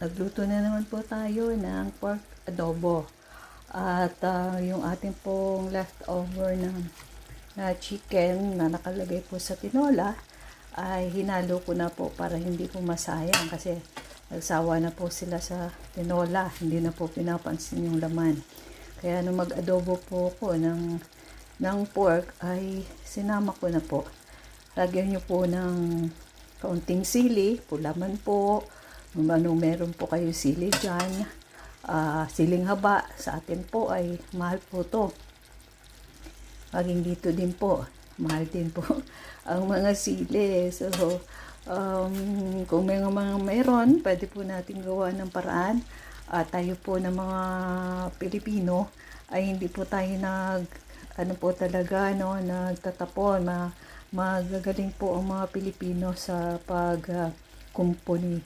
nagluto na naman po tayo ng pork adobo. At yung ating pong leftover na chicken na nakalagay po sa tinola ay hinalo ko na po para hindi po masayang kasi nagsawa na po sila sa tinola. Hindi na po pinapansin yung laman. Kaya nung mag-adobo po ko ng pork ay sinama ko na po. Lagyan nyo po ng kaunting sili, pulaman po. Meron po kayo sili dyan. Siling haba. Sa atin po ay mahal po to. Maging dito din po. Mahal din po ang mga sili. So, kung may mga mayroon, pwede po natin gawa ng paraan. Tayo po ng mga Pilipino ay hindi po tayo nagtatapon. Magagaling po ang mga Pilipino sa pagkumpuni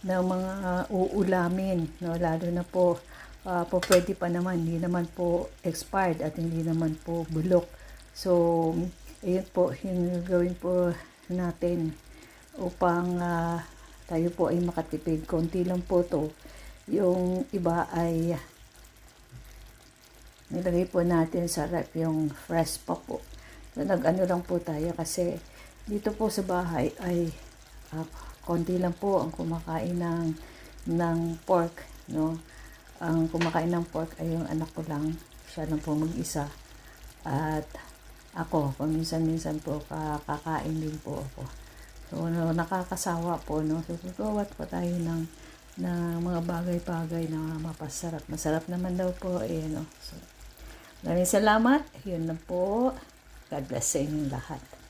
ng mga uulamin, no? Lalo na po, pwede pa naman, hindi naman po expired at hindi naman po bulok. So, ayun po, yung gawin po natin upang tayo po ay makatipid. Konti lang po to. Yung iba ay nilagay po natin sa rep, yung fresh pa po. So, nag-ano lang po tayo kasi dito po sa bahay ay konti lang po ang kumakain ng pork, no? Ang kumakain ng pork ay yung anak ko lang. Siya lang po mag-isa. At ako, paminsan-minsan po kakain din po ako. So, nakakasawa po, no? So, gawat po tayo ng mga bagay-bagay na mapasarap. Masarap naman daw po, no? So, maraming salamat. Yun na po. God bless sa inyong lahat.